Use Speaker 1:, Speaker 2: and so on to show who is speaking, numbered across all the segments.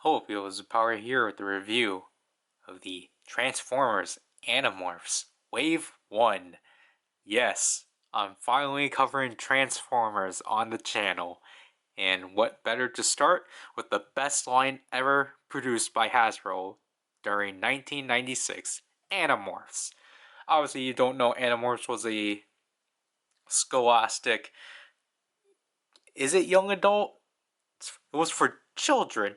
Speaker 1: Hope it was Power here with the review of the Transformers Animorphs Wave 1. Yes, I'm finally covering Transformers on the channel. And what better to start with the best line ever produced by Hasbro during 1996, Animorphs. Obviously, you don't know Animorphs was a scholastic. Is it young adult? It was for children.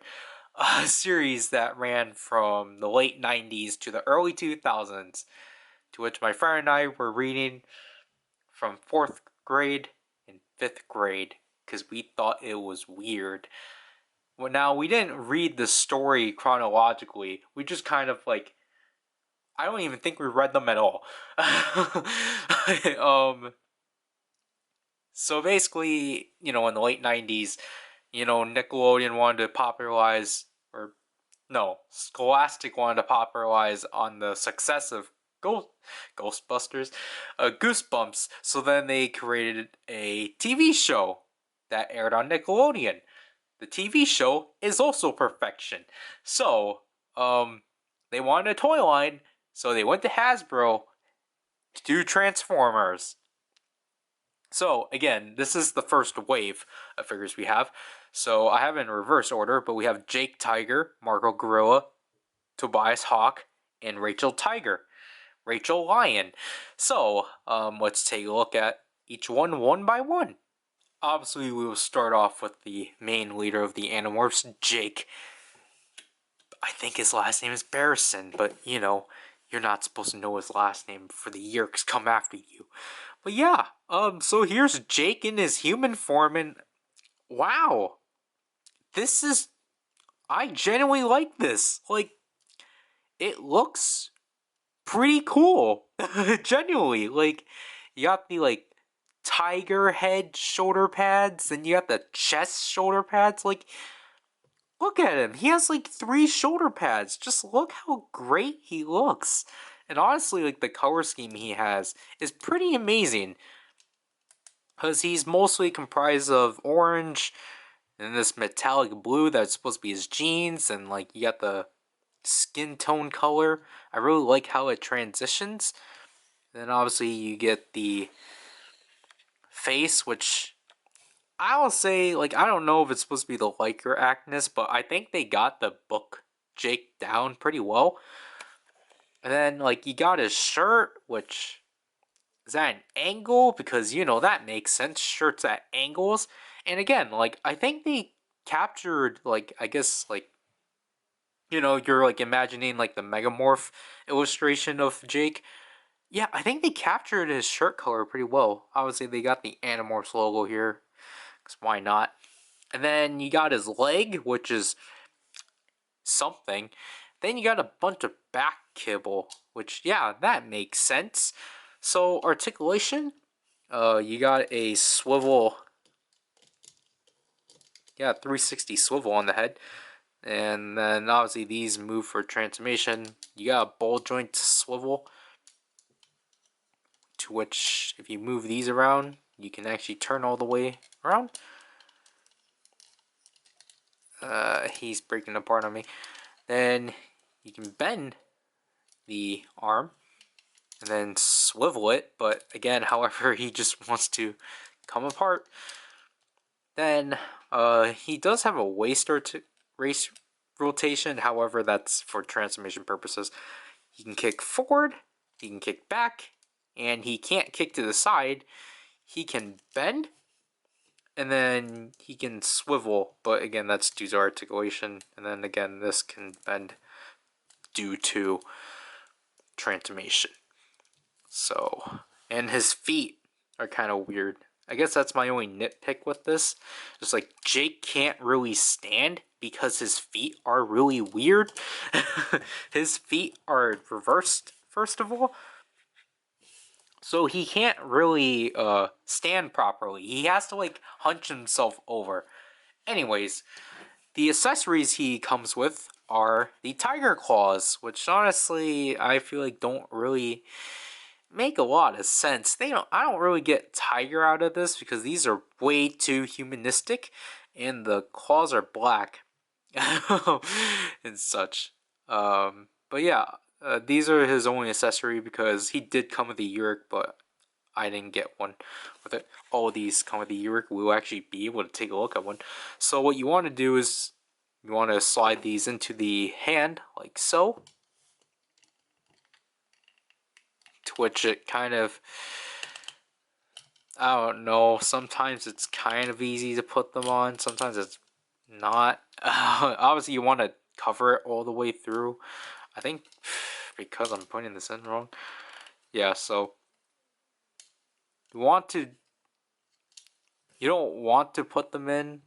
Speaker 1: A series that ran from the late 90s to the early 2000s, to which my friend and I were reading from 4th grade and 5th grade because we thought it was weird. Well, now, we didn't read the story chronologically. We just kind of like, I don't even think we read them at all. So basically, in the late 90s, Nickelodeon wanted to popularize, or no, Scholastic wanted to popularize on the success of Ghostbusters, Goosebumps. So then they created a TV show that aired on Nickelodeon. The TV show is also perfection. So, they wanted a toy line, so they went to Hasbro to do Transformers. So, again, this is the first wave of figures we have. So, I have in reverse order, but we have Jake Tiger, Marco Gorilla, Tobias Hawk, and Rachel Tiger. Rachel Lion. So, let's take a look at each one by one. Obviously, we will start off with the main leader of the Animorphs, Jake. I think his last name is Barrison, but, you're not supposed to know his last name for the Yeerks come after you. But yeah, so here's Jake in his human form, and wow, I genuinely like this. Like, it looks pretty cool. Genuinely. Like, you got the, tiger head shoulder pads, and you got the chest shoulder pads. Like, look at him. He has, 3 shoulder pads. Just look how great he looks. And honestly, the color scheme he has is pretty amazing. Because he's mostly comprised of orange and this metallic blue that's supposed to be his jeans, and you got the skin tone color. I really like how it transitions. Then obviously you get the face, which I'll say, I don't know if it's supposed to be the liker actness, but I think they got the book Jake down pretty well. And then you got his shirt, which is at an angle, because that makes sense. Shirts at angles. And again, I think they captured, I guess, you're imagining the Megamorph illustration of Jake. Yeah, I think they captured his shirt color pretty well. Obviously, they got the Animorphs logo here, because why not? And then you got his leg, which is something. Then you got a bunch of back kibble, which, yeah, that makes sense. So, articulation, you got a swivel, 360 swivel on the head. And then obviously these move for transformation. You got a ball joint swivel, to which if you move these around, you can actually turn all the way around. He's breaking apart on me. Then you can bend the arm and then swivel it, but again, however, he just wants to come apart. Then he does have a waist rotation, however, that's for transformation purposes. He can kick forward, he can kick back, and he can't kick to the side. He can bend, and then he can swivel, but again, that's due to articulation. And then again, this can bend due to transformation. So, and his feet are kind of weird. I guess that's my only nitpick with this. Just Jake can't really stand because his feet are really weird. His feet are reversed, first of all. So he can't really stand properly. He has to hunch himself over. Anyways, the accessories he comes with are the tiger claws, which honestly I feel don't really make a lot of sense. I don't really get tiger out of this because these are way too humanistic, and the claws are black. and such. But yeah, these are his only accessory because he did come with a Uric, but I didn't get one with it. All these come with a Uric. We'll actually be able to take a look at one. So what you want to do is you want to slide these into the hand like so, to which it kind of, I don't know, sometimes it's kind of easy to put them on, sometimes it's not. Obviously you want to cover it all the way through. I think because I'm putting this in wrong. Yeah, so you want to, you don't want to put them in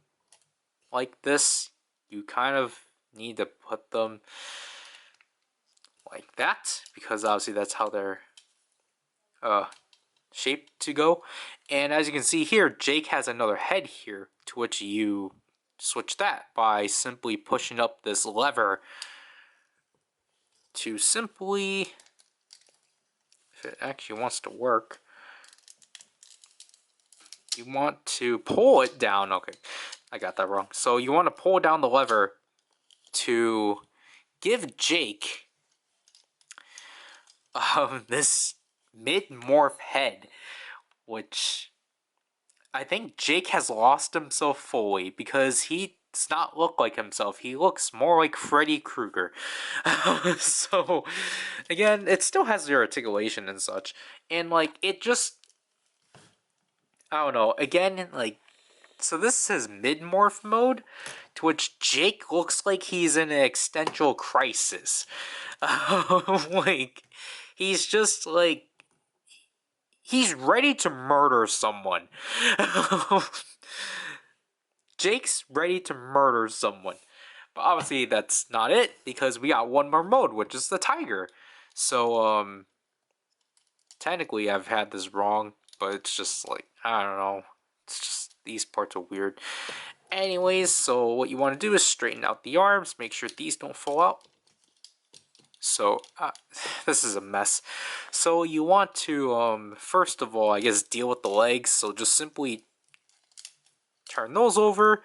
Speaker 1: like this. You kind of need to put them like that because obviously that's how they're shaped to go. And as you can see here, Jake has another head here, to which you switch that by simply pushing up this lever to simply, if it actually wants to work, you want to pull it down. Okay, I got that wrong. So you want to pull down the lever to give Jake this mid-morph head, which I think Jake has lost himself fully because he does not look like himself. He looks more like Freddy Krueger. So, again, it still has the articulation and such. And, like, it just, I don't know. Again, like, so this is mid-morph mode, to which Jake looks like he's in an existential crisis. Like, he's just, like, he's ready to murder someone. Jake's ready to murder someone. But obviously that's not it, because we got one more mode, which is the tiger. So, technically I've had this wrong, but it's just like, I don't know. It's just, these parts are weird. Anyways, so what you want to do is straighten out the arms, make sure these don't fall out. So, this is a mess. So you want to, first of all, I guess, deal with the legs. So just simply turn those over.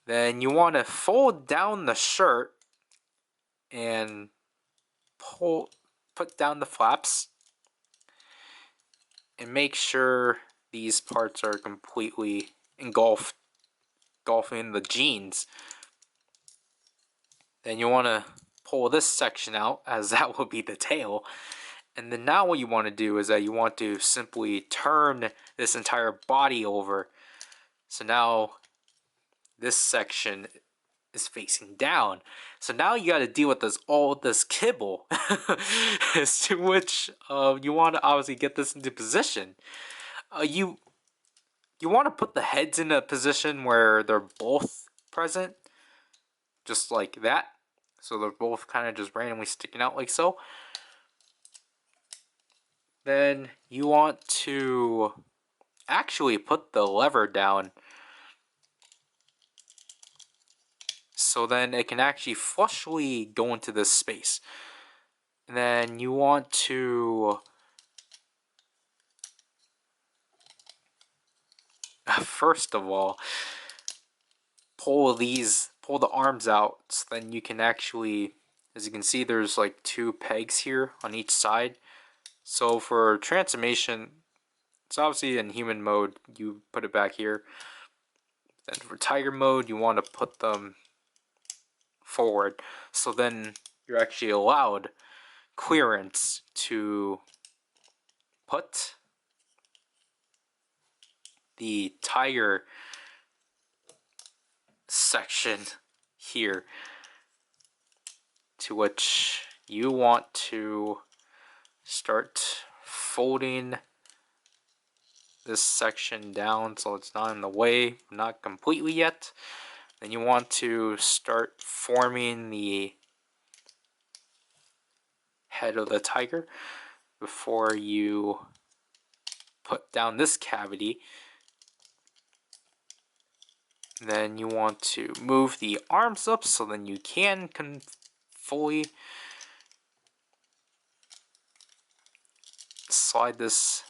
Speaker 1: Then you want to fold down the shirt and put down the flaps. And make sure these parts are completely engulfing the jeans. Then you want to pull this section out, as that will be the tail. And then now what you want to do is that you want to simply turn this entire body over. So now this section is facing down. So now you got to deal with all this kibble. As to which you want to obviously get this into position. You want to put the heads in a position where they're both present. Just like that. So they're both kind of just randomly sticking out like so. Then you want to actually put the lever down so then it can actually flushly go into this space. And then you want to first of all pull the arms out, so then you can actually, as you can see, there's like 2 pegs here on each side. So for transformation, it's obviously in human mode, you put it back here. Then for tiger mode, you want to put them forward. So then you're actually allowed clearance to put the tiger section here, to which you want to start folding this section down so it's not in the way, not completely yet. Then you want to start forming the head of the tiger before you put down this cavity. Then you want to move the arms up so then you can fully slide this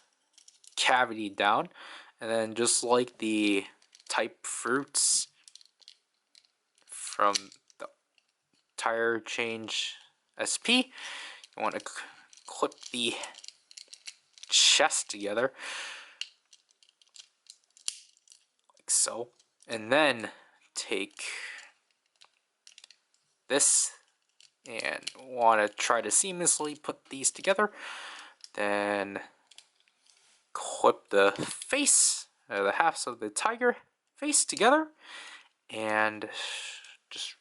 Speaker 1: cavity down. And then just like the type fruits from the tire change SP. You want to clip the chest together like so, and then take this and want to try to seamlessly put these together. Then clip the face, the halves of the tiger face together, and just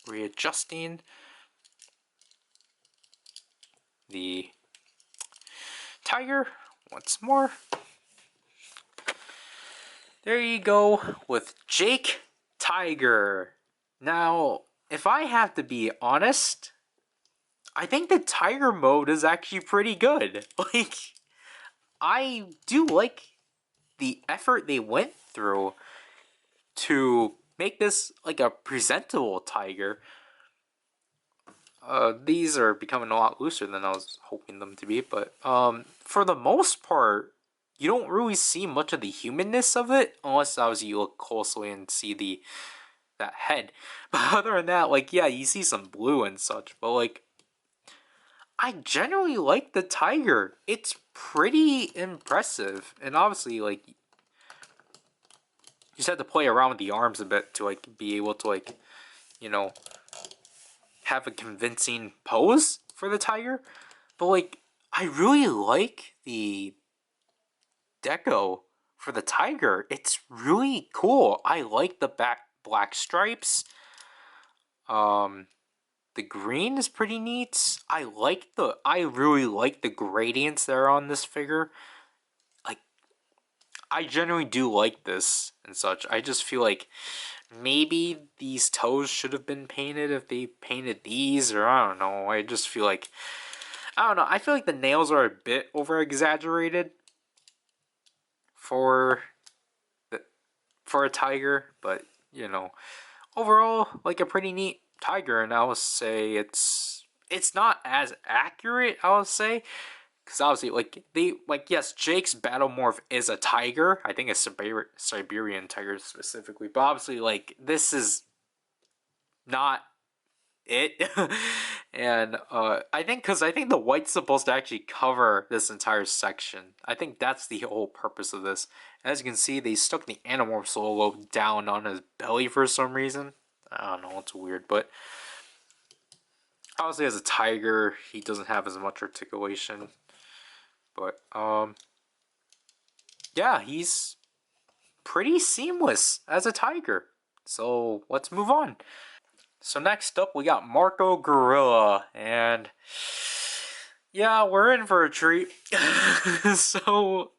Speaker 1: readjusting the tiger once more. There you go with Jake Tiger. Now, if I have to be honest, I think the tiger mode is actually pretty good. Like, I do like the effort they went through to make this like a presentable tiger. These are becoming a lot looser than I was hoping them to be, but for the most part, you don't really see much of the humanness of it, unless obviously you look closely and see that head. But other than that, like, yeah, you see some blue and such, but like, I generally like the tiger. It's pretty impressive, and obviously, like, you just have to play around with the arms a bit to like be able to like, you know, have a convincing pose for the tiger. But like, I really like the deco for the tiger. It's really cool. I like the black stripes. The green is pretty neat. I really like the gradients that are on this figure. Like, I generally do like this and such. I just feel like maybe these toes should have been painted if they painted these, or I don't know. I just feel like, I don't know. I feel like the nails are a bit over exaggerated for a tiger, but you know, overall, like a pretty neat tiger. And I would say it's not as accurate, I would say, because obviously, yes, Jake's battle morph is a tiger. I think it's Siberian tiger specifically, but obviously, like, this is not it. And I think the white's supposed to actually cover this entire section. I think that's the whole purpose of this. As you can see, they stuck the Animorphs logo down on his belly for some reason. I don't know, it's weird, but obviously as a tiger, he doesn't have as much articulation. But yeah, he's pretty seamless as a tiger. So let's move on. So next up, we got Marco Gorilla, and yeah, we're in for a treat. So,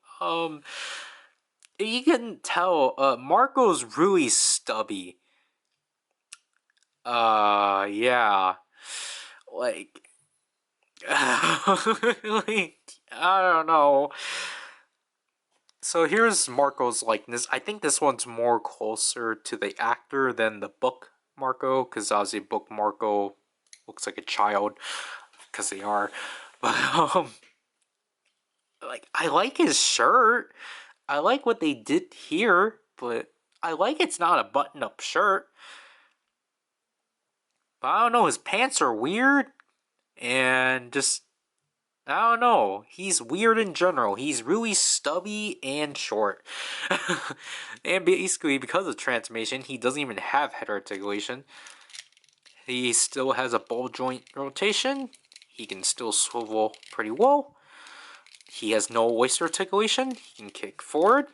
Speaker 1: you can tell, Marco's really stubby. Yeah. Like, like, I don't know. So here's Marco's likeness. I think this one's more closer to the actor than the book Marco, because obviously book Marco looks like a child, because they are. But like, I like his shirt. I like what they did here, but I like it's not a button-up shirt. But I don't know, his pants are weird, and just, I don't know. He's weird in general. He's really stubby and short. And basically, because of transformation, he doesn't even have head articulation. He still has a ball joint rotation. He can still swivel pretty well. He has no waist articulation. He can kick forward.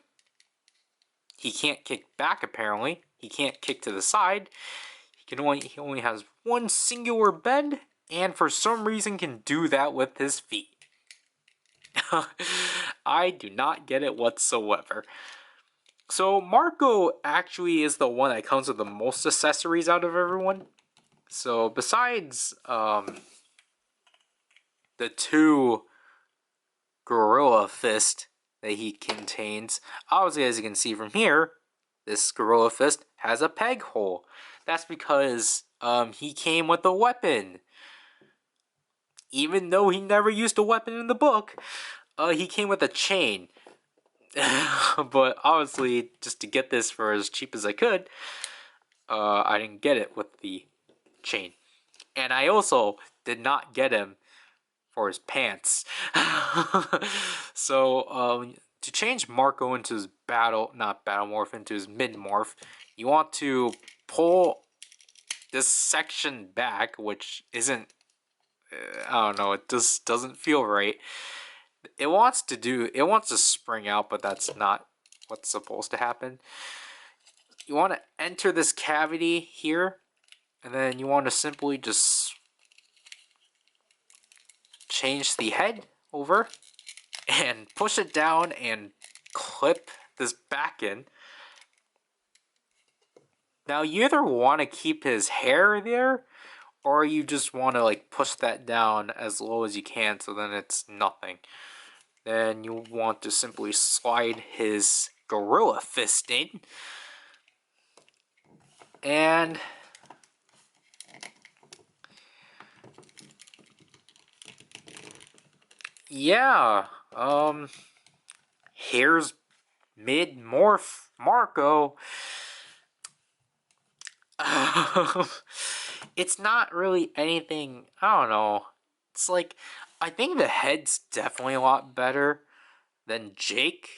Speaker 1: He can't kick back, apparently. He can't kick to the side. He only has one singular bend, and for some reason can do that with his feet. I do not get it whatsoever. So Marco actually is the one that comes with the most accessories out of everyone. So besides the two gorilla fist that he contains, obviously as you can see from here, this gorilla fist has a peg hole. That's because he came with a weapon. Even though he never used a weapon in the book, he came with a chain. But obviously, just to get this for as cheap as I could, I didn't get it with the chain. And I also did not get him for his pants. So, to change Marco into his not battle morph, into his mid morph, you want to pull this section back, which isn't, I don't know, it just doesn't feel right. It wants to spring out, but that's not what's supposed to happen. You want to enter this cavity here, and then you want to simply just change the head over and push it down and clip this back in. Now you either want to keep his hair there, or you just want to like push that down as low as you can so then it's nothing. Then you want to simply slide his gorilla fist in. And yeah, here's mid-morph Marco. It's not really anything, I don't know. It's like, I think the head's definitely a lot better than Jake,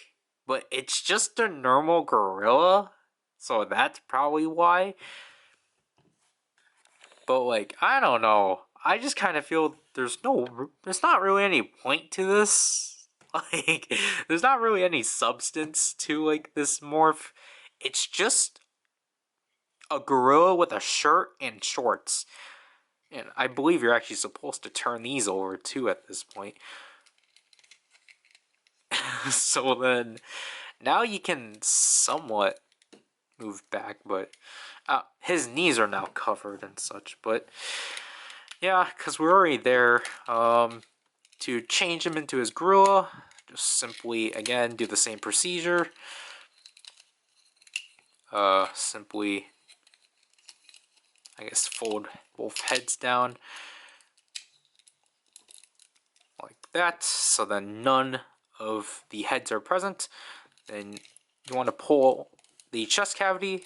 Speaker 1: but it's just a normal gorilla, so that's probably why. But like, I don't know. I just kind of feel there's not really any point to this. Like, there's not really any substance to like this morph. It's just a gorilla with a shirt and shorts. And I believe you're actually supposed to turn these over too at this point. So then, now you can somewhat move back, but his knees are now covered and such. But yeah, because we're already there. To change him into his gorilla, just simply, again, do the same procedure. Simply, I guess, fold both heads down like that, so then none of the heads are present. Then you want to pull the chest cavity,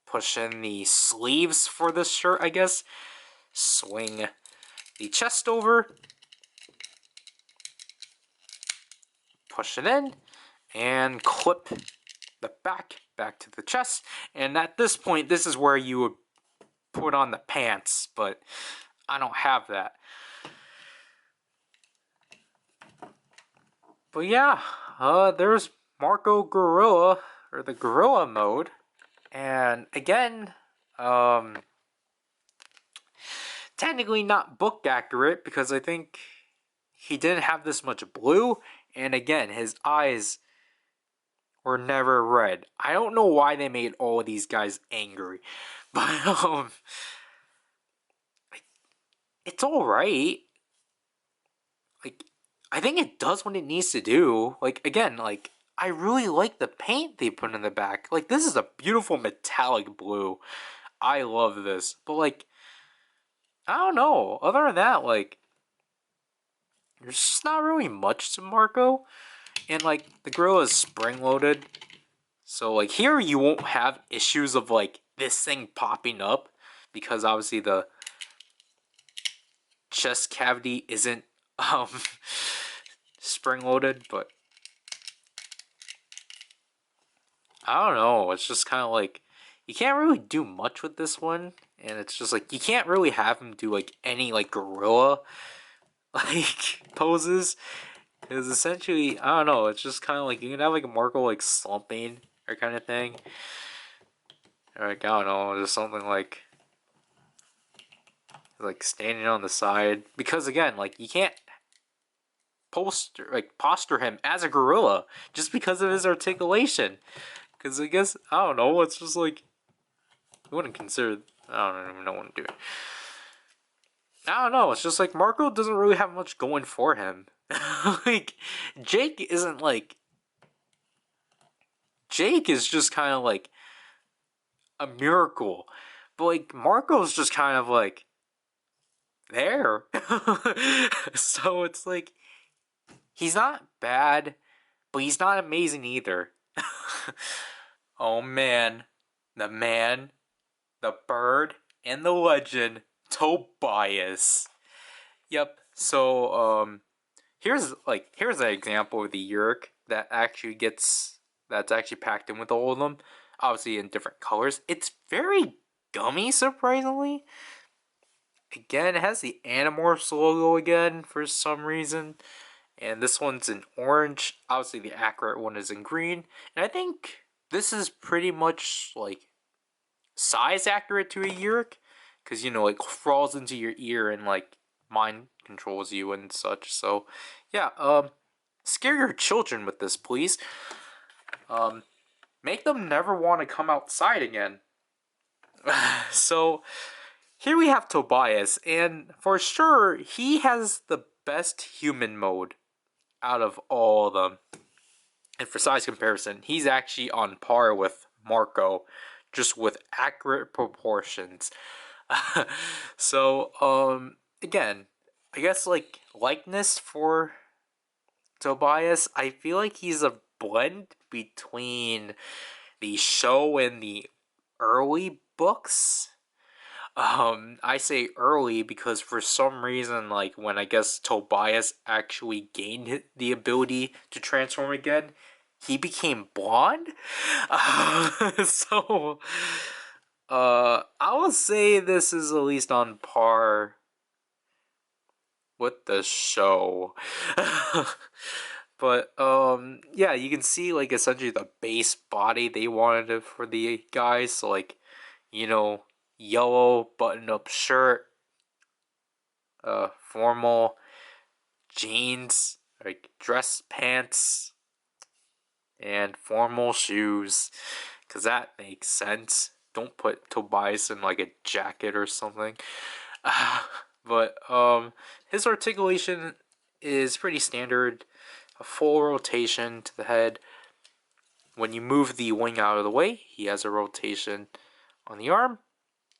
Speaker 1: push in the sleeves for this shirt, I guess, swing the chest over, push it in, and clip the back to the chest. And at this point, this is where you would put on the pants, but I don't have that. But yeah, there's Marco Gorilla, or the Gorilla mode. And again, technically not book accurate, because I think he didn't have this much blue, and again, his eyes were never red. I don't know why they made all of these guys angry, but it's alright. Like, I think it does what it needs to do. Like, again, like, I really like the paint they put in the back. Like, this is a beautiful metallic blue. I love this. But, like, I don't know. Other than that, like, there's just not really much to Marco. And, like, the grill is spring-loaded. So, like, here you won't have issues of, like, this thing popping up. Because, obviously, the chest cavity isn't, spring-loaded. But I don't know. It's just kind of like, you can't really do much with this one. And it's just like, you can't really have him do, like, any, like, gorilla, like, poses. Because essentially, I don't know, it's just kind of like, you can have like a Marco like slumping or kind of thing. Or like, I don't know, just something like standing on the side. Because again, like, you can't posture him as a gorilla just because of his articulation. Because I guess, I don't know, it's just like, you wouldn't consider, I don't even know what to do. I don't know, it's just like, Marco doesn't really have much going for him. Like, Jake isn't like, Jake is just kind of like a miracle. But like, Marco's just kind of like there. So it's like, he's not bad, but he's not amazing either. Oh man, the man the bird and the legend, Tobias. Yep. So here's an example of the Yurk that's actually packed in with all of them. Obviously in different colors. It's very gummy, surprisingly. Again, it has the Animorphs logo again for some reason. And this one's in orange. Obviously the accurate one is in green. And I think this is pretty much like size accurate to a Yurk. Because, it crawls into your ear and like mind controls you and such. So yeah, scare your children with this, please. Make them never want to come outside again. So here we have Tobias, and for sure he has the best human mode out of all of them. And for size comparison, he's actually on par with Marco, just with accurate proportions. So again, I guess like likeness for Tobias, I feel like he's a blend between the show and the early books. I say early because for some reason, like when I guess Tobias actually gained the ability to transform again, he became blonde. So, I will say this is at least on par with the show. But yeah, you can see like essentially the base body they wanted for the guys. So like, yellow button-up shirt, formal jeans, like dress pants, and formal shoes, cause that makes sense. Don't put Tobias in like a jacket or something. But his articulation is pretty standard. A full rotation to the head. When you move the wing out of the way, he has a rotation on the arm.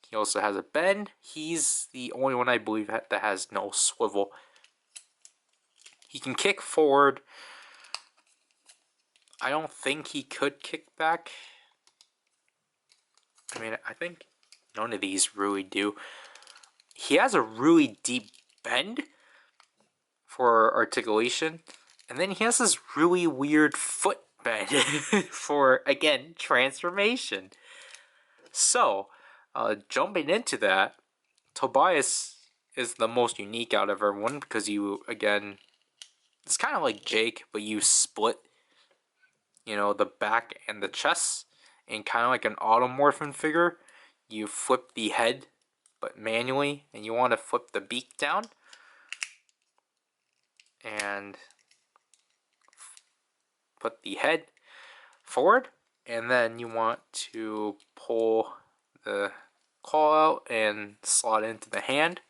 Speaker 1: He also has a bend. He's the only one I believe that has no swivel. He can kick forward. I don't think he could kick back. I mean, I think none of these really do. He has a really deep bend for articulation. And then he has this really weird foot bend for, again, transformation. So, jumping into that, Tobias is the most unique out of everyone because you, again, it's kind of like Jake, but you split, the back and the chest, and kind of like an automorphin figure, you flip the head, but manually, and you want to flip the beak down, and put the head forward, and then you want to pull the claw out and slot it into the hand.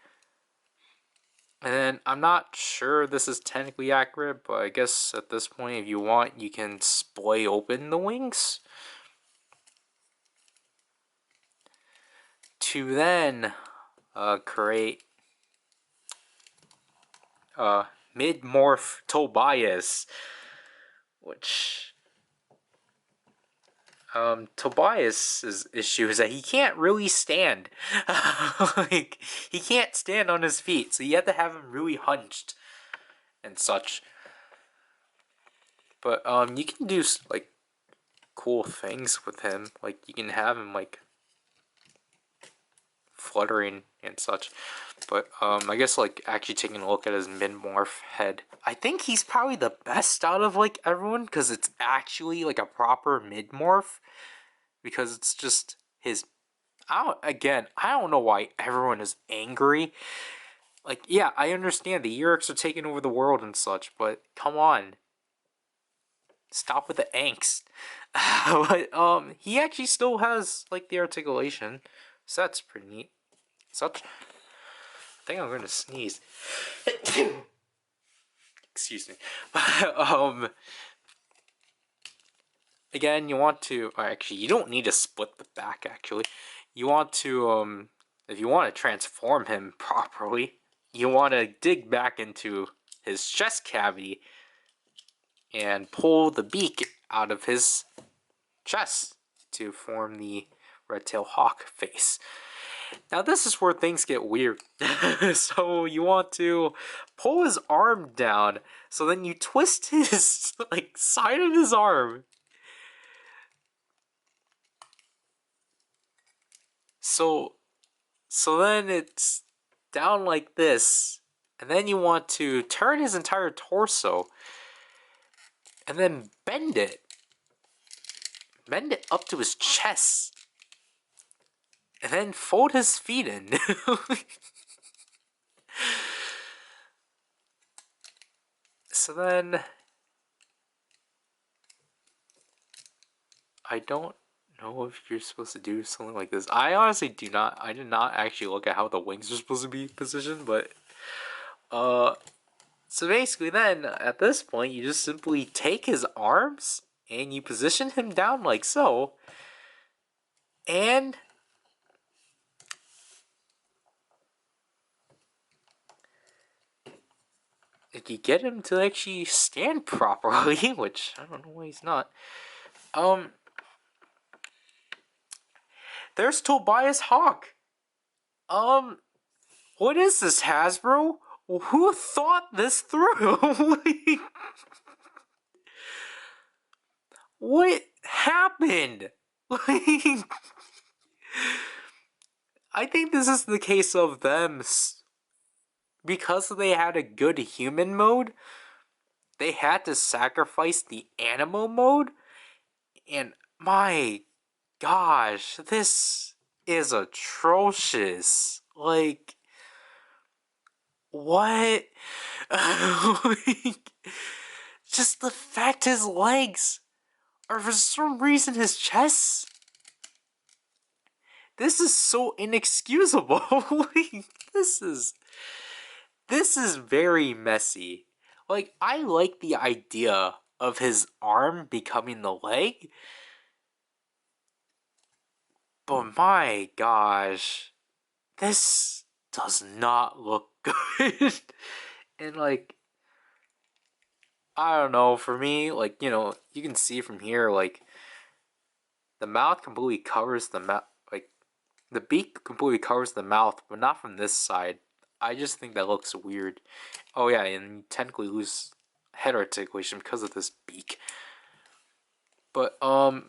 Speaker 1: And then I'm not sure this is technically accurate, but I guess at this point, if you want, you can splay open the wings to then create mid-morph Tobias, which Tobias's issue is that he can't really stand. Like, he can't stand on his feet, so you have to have him really hunched and such. But you can do like cool things with him. Like you can have him like fluttering and such. But I guess like actually taking a look at his mid-morph head, I think he's probably the best out of like everyone because it's actually like a proper mid-morph. Because it's just his. I don't know why everyone is angry. Like, yeah, I understand the Yurks are taking over the world and such, but come on, stop with the angst. But he actually still has like the articulation, so that's pretty neat. Such. I think I'm gonna sneeze. Excuse me. Again, you want to, actually, you don't need to split the back, actually. You want to, if you want to transform him properly, you want to dig back into his chest cavity and pull the beak out of his chest to form the red-tailed hawk face. Now this is where things get weird. So you want to pull his arm down, so then you twist his like side of his arm. So then it's down like this, and then you want to turn his entire torso and then bend it. Bend it up to his chest. And then fold his feet in. So then I don't know if you're supposed to do something like this. I honestly do not. I did not actually look at how the wings are supposed to be positioned, but so basically then at this point you just simply take his arms and you position him down like so, and if you get him to actually stand properly, which I don't know why he's not. There's Tobias Hawk. What is this, Hasbro? Who thought this through? Like, what happened? Like, I think this is the case of them. Because they had a good human mode, they had to sacrifice the animal mode. And my gosh, this is atrocious. Like, what? Just the fact his legs are for some reason his chest. This is so inexcusable. Like, this is very messy. Like, I like the idea of his arm becoming the leg, but my gosh, this does not look good. And like, I don't know, for me, like, you know, you can see from here, like, the mouth completely covers the mouth, like, the beak completely covers the mouth, but not from this side. I just think that looks weird. Oh yeah, and you technically lose head articulation because of this beak. But, other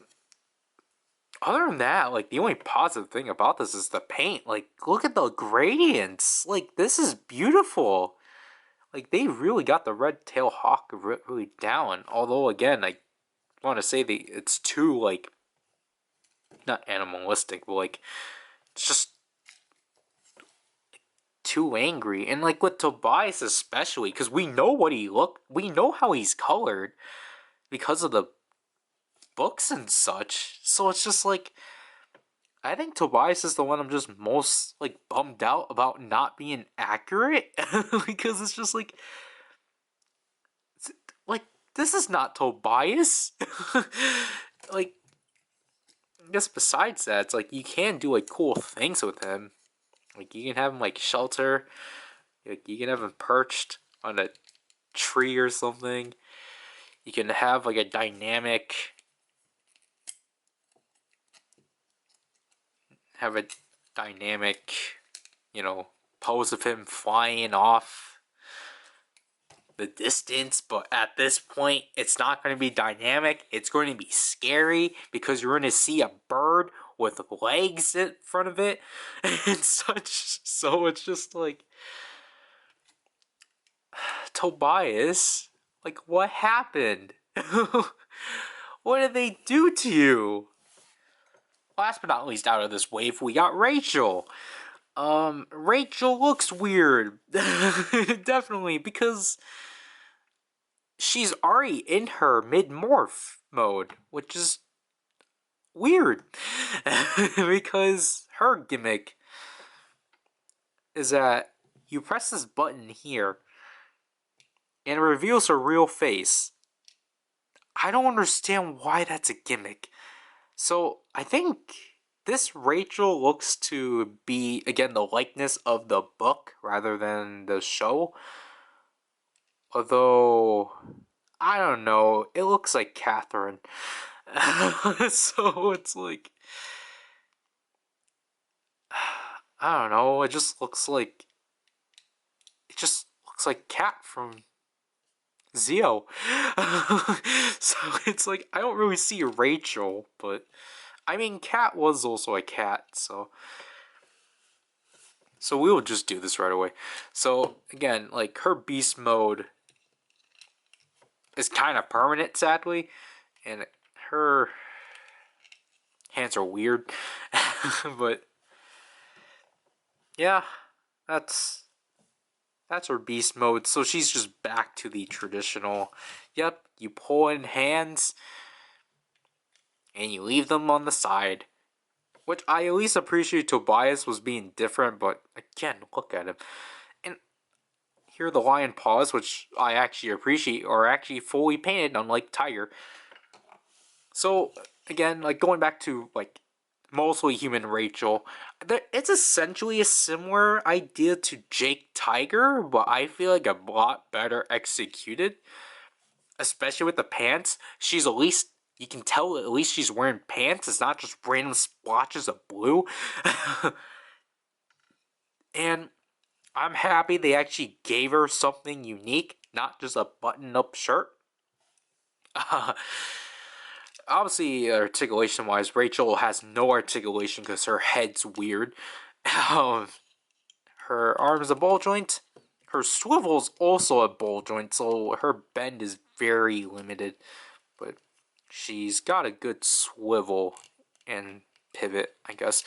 Speaker 1: than that, like, the only positive thing about this is the paint. Like, look at the gradients. Like, this is beautiful. Like, they really got the red-tailed hawk really down. Although, again, I want to say it's too, like, not animalistic, but, like, it's just too angry. And, like, with Tobias especially, because we know we know how he's colored because of the books and such. So it's just, like, I think Tobias is the one I'm just most, like, bummed out about not being accurate. Because it's just, like, this is not Tobias. Like, I guess besides that, it's like, you can do, like, cool things with him. Like, you can have him, like, shelter. Like, you can have him perched on a tree or something. You can have, like, a dynamic... you know, pose of him flying off the distance, but at this point, it's not going to be dynamic. It's going to be scary because you're going to see a bird with legs in front of it and such. So it's just like, Tobias, like, what happened? What did they do to you? Last but not least, out of this wave, we got Rachel. Rachel looks weird. Definitely, because she's already in her mid-morph mode, which is weird. Because her gimmick is that you press this button here, and it reveals her real face. I don't understand why that's a gimmick. So, I think this Rachel looks to be, again, the likeness of the book rather than the show. Although, I don't know, it looks like Catherine. So it's like, I don't know, it just looks like Cat from Zio. So it's like I don't really see Rachel, but I mean Cat was also a cat, so we will just do this right away. So again, like her beast mode is kind of permanent, sadly, and her hands are weird. But yeah, that's her beast mode. So she's just back to the traditional. Yep, you pull in hands and you leave them on the side. Which I at least appreciate Tobias was being different, but again, look at him. And here the lion paws, which I actually appreciate, are actually fully painted, unlike Tiger. So again, like going back to like mostly human Rachel, it's essentially a similar idea to Jake Tiger, but I feel like a lot better executed. Especially with the pants, she's at least, you can tell at least she's wearing pants. It's not just random splotches of blue. And I'm happy they actually gave her something unique, not just a button-up shirt. Obviously, articulation-wise, Rachel has no articulation because her head's weird. Her arm's a ball joint. Her swivel's also a ball joint, so her bend is very limited. But she's got a good swivel and pivot, I guess.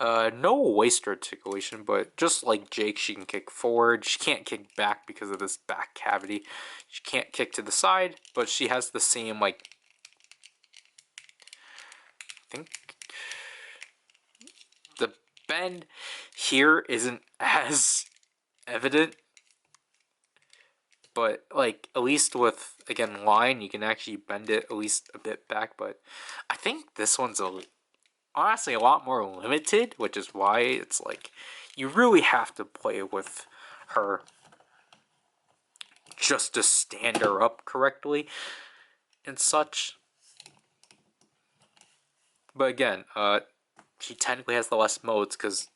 Speaker 1: No waist articulation, but just like Jake, she can kick forward. She can't kick back because of this back cavity. She can't kick to the side, but she has the same, like, I think the bend here isn't as evident, but like at least with, again, line, you can actually bend it at least a bit back. But I think this one's honestly a lot more limited, which is why it's like you really have to play with her just to stand her up correctly and such. But again, she technically has the less modes because,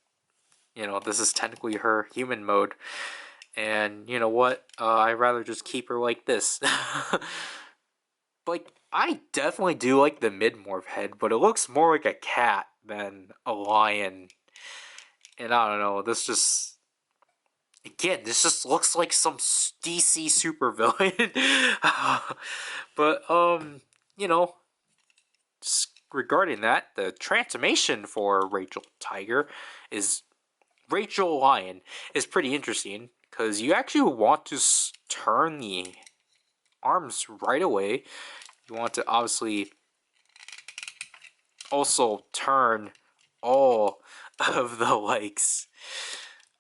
Speaker 1: you know, this is technically her human mode. And you know what? I'd rather just keep her like this. Like, I definitely do like the mid-morph head, but it looks more like a cat than a lion. And I don't know, this just... Again, this just looks like some DC supervillain. But, you know, regarding that, the transformation for Rachel Tiger is Rachel Lion is pretty interesting because you actually want to turn the arms right away. You want to obviously also turn all of the legs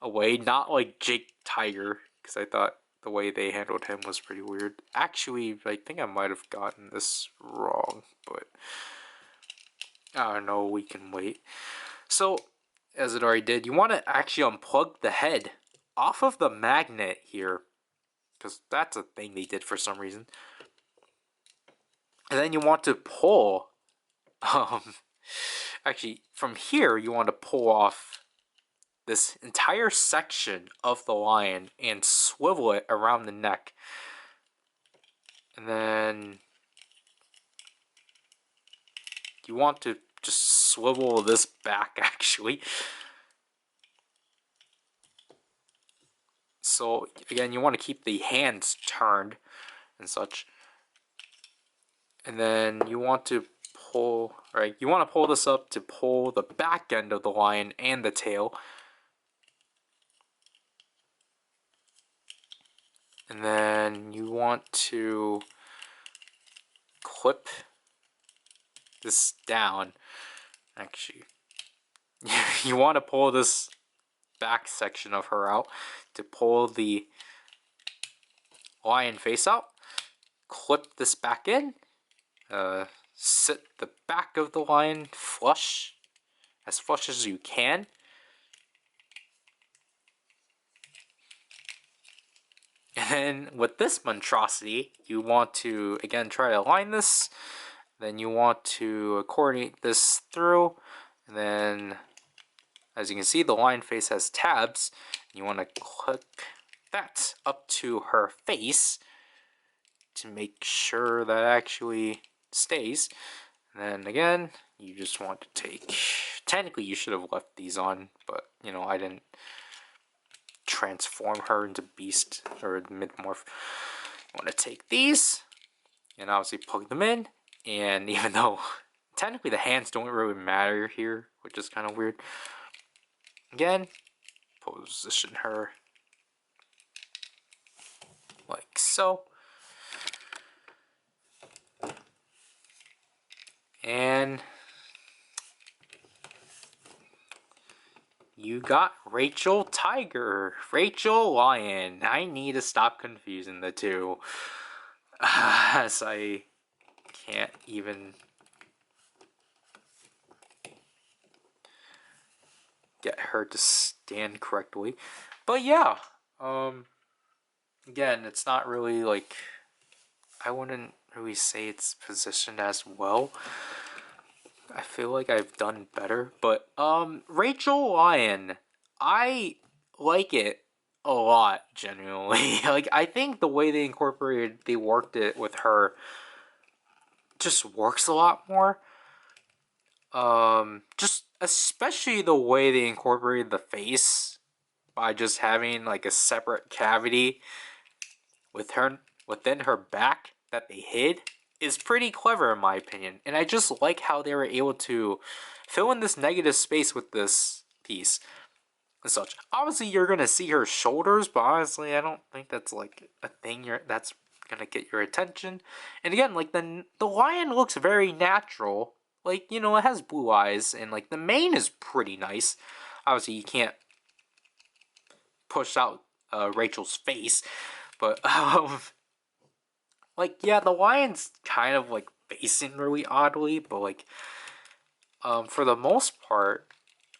Speaker 1: away, not like Jake Tiger, because I thought the way they handled him was pretty weird. Actually, I think I might have gotten this wrong, but I don't know, we can wait. So, as it already did, you want to actually unplug the head off of the magnet here, because that's a thing they did for some reason. And then you want to pull, actually, from here, you want to pull off this entire section of the lion and swivel it around the neck. And then you want to just swivel this back, actually. So, again, you want to keep the hands turned and such. And then you want to pull, right? You want to pull this up to pull the back end of the lion and the tail. And then you want to clip this down. Actually, you want to pull this back section of her out to pull the lion face out. Clip this back in. Sit the back of the lion flush, as flush as you can. And then with this monstrosity, you want to, again, try to align this. Then you want to coordinate this through. And then as you can see, the lion face has tabs. You want to click that up to her face to make sure that actually stays. And then again, you just want to take, technically you should have left these on, but you know, I didn't transform her into beast or mid-morph. You want to take these and obviously plug them in, and even though technically the hands don't really matter here, which is kind of weird, again, position her like so. And you got Rachel Tiger, Rachel Lion. I need to stop confusing the two, as I can't even get her to stand correctly. But yeah, again, it's not really like, I wouldn't really say it's positioned as well. I feel like I've done better, but Rachel Lion, I like it a lot, genuinely. Like, I think the way they worked it with her just works a lot more. Just especially the way they incorporated the face by just having like a separate cavity with her within her back that they hid is pretty clever in my opinion. And I just like how they were able to fill in this negative space with this piece and such. Obviously you're gonna see her shoulders, but honestly I don't think that's like a thing that's gonna get your attention. And again, like the lion looks very natural. Like, you know, it has blue eyes and like the mane is pretty nice. Obviously you can't push out Rachel's face, but like, yeah, the lion's kind of like facing really oddly, but like for the most part,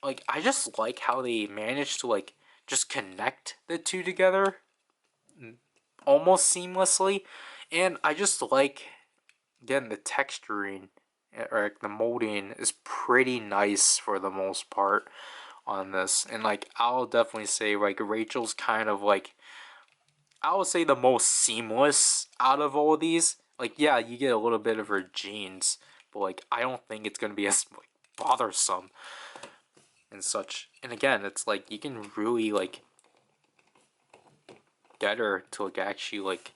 Speaker 1: like I just like how they managed to like just connect the two together almost seamlessly. And I just like, again, the texturing or like the molding is pretty nice for the most part on this. And like I'll definitely say like Rachel's kind of like, I would say the most seamless out of all of these. Like, yeah, you get a little bit of her genes, but like I don't think it's gonna be as like, bothersome and such. And again, it's like you can really like get her to like actually like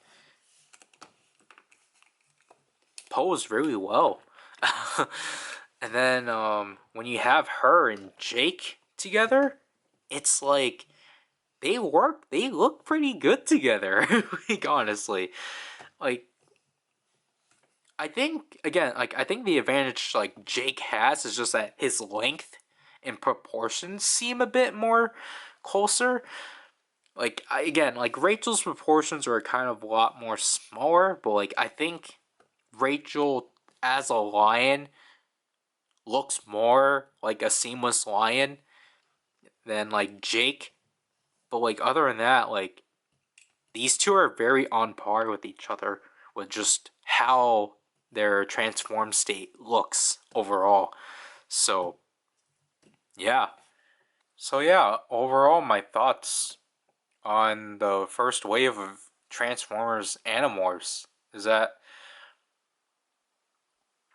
Speaker 1: pose really well. And then when you have her and Jake together, it's like they look pretty good together. Like, honestly, like I think again, like I think the advantage like Jake has is just that his length and proportions seem a bit more closer. Like again, like Rachel's proportions are kind of a lot more smaller, but like I think Rachel as a lion looks more like a seamless lion than like Jake. But like other than that, like these two are very on par with each other with just how their transformed state looks overall. So yeah. So yeah, overall my thoughts on the first wave of Transformers Animorphs is that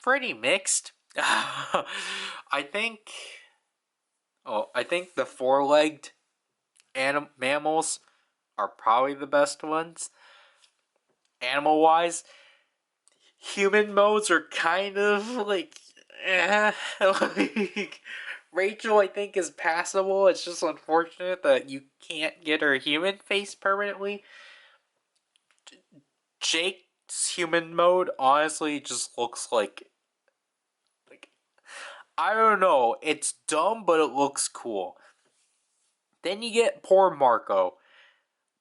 Speaker 1: pretty mixed. I think I think the four-legged mammals are probably the best ones. Animal-wise, human modes are kind of like, like Rachel, I think, is passable. It's just unfortunate that you can't get her human face permanently. Jake's human mode honestly just looks like I don't know. It's dumb, but it looks cool. Then you get poor Marco.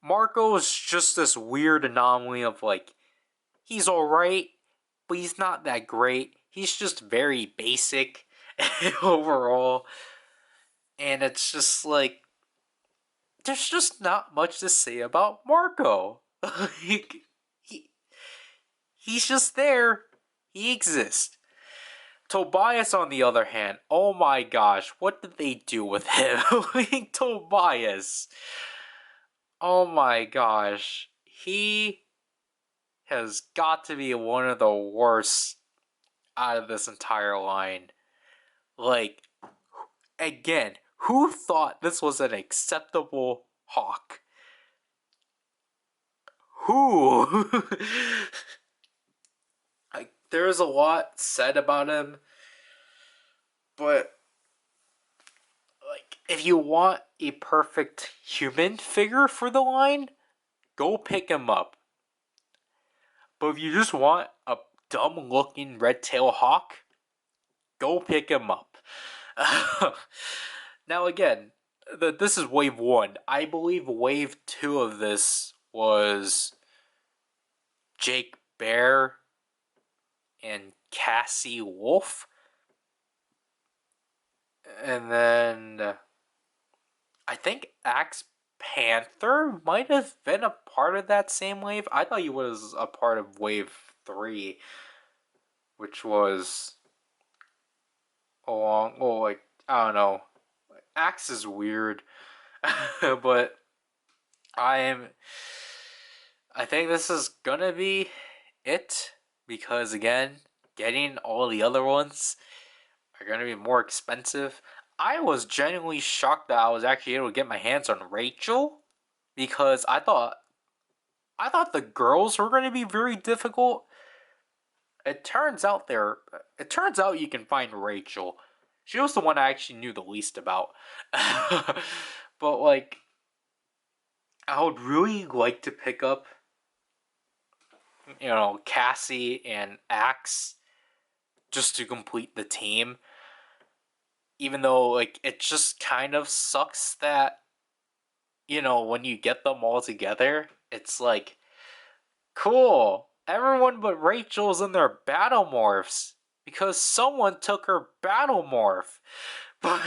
Speaker 1: Marco is just this weird anomaly of like, he's alright, but he's not that great. He's just very basic overall. And it's just like, there's just not much to say about Marco. Like, he's just there. He exists. Tobias, on the other hand, oh my gosh, what did they do with him? Like, Tobias. Oh my gosh. He has got to be one of the worst out of this entire line. Like, again, who thought this was an acceptable Hawk? Who? Like, there's a lot said about him, but like, if you want a perfect human figure for the line, go pick him up. But if you just want a dumb looking red tail hawk, go pick him up. Now again, this is wave 1. I believe wave 2 of this was Jake Bear and Cassie Wolf. And then I think Axe Panther might have been a part of that same wave. I thought he was a part of wave 3, which was along, well, like, I don't know. Axe is weird. But I think this is gonna be it, because again, getting all the other ones are gonna be more expensive. I was genuinely shocked that I was actually able to get my hands on Rachel, because I thought the girls were gonna be very difficult. It turns out you can find Rachel. She was the one I actually knew the least about. But like, I would really like to pick up, Cassie and Axe just to complete the team. Even though, like, it just kind of sucks that, when you get them all together, it's like, cool, everyone but Rachel's in their battle morphs because someone took her battle morph. But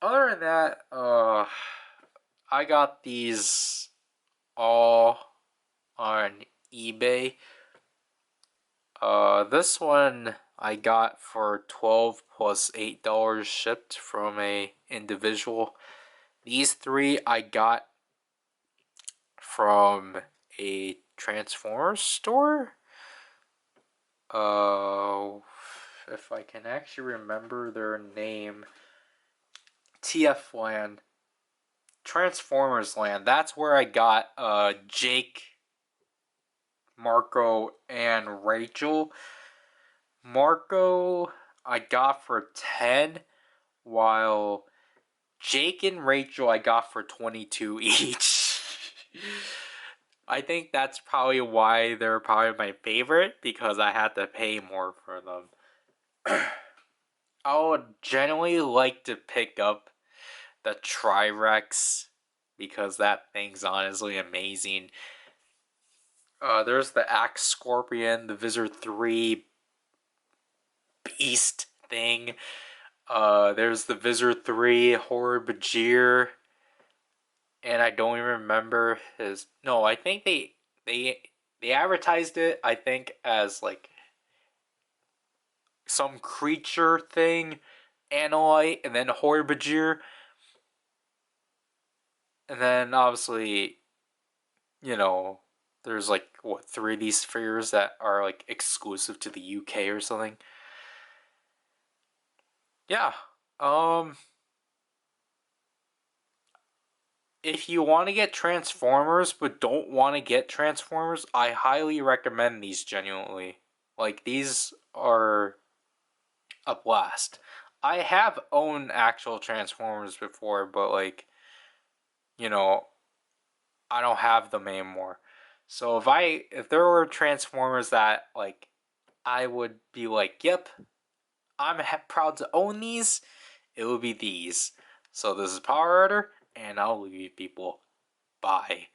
Speaker 1: other than that, I got these all on eBay. This one I got for $12 plus $8 shipped from a individual. These 3 I got from a Transformers store. If I can actually remember their name, TF Land, Transformers Land. That's where I got Jake, Marco, and Rachel. Marco I got for 10, while Jake and Rachel I got for 22 each. I think that's probably why they're probably my favorite, because I had to pay more for them. I would generally like to pick up the Tri-Rex, because that thing's honestly amazing. There's the Axe Scorpion, the Visor 3 Beast thing. There's the Visor 3 Horror-Bajir. And I don't even remember his... No, I think they advertised it, I think, as like some creature thing, Analyte, and then Horror-Bajir. And then obviously, there's like, what, 3 of these figures that are like exclusive to the UK or something. Yeah. If you want to get Transformers but don't want to get Transformers, I highly recommend these, genuinely. Like, these are a blast. I have owned actual Transformers before, but like, I don't have them anymore. So if there were Transformers that like I would be like, yep, I'm proud to own these, it would be these. So this is PowerRider, and I'll leave you people. Bye.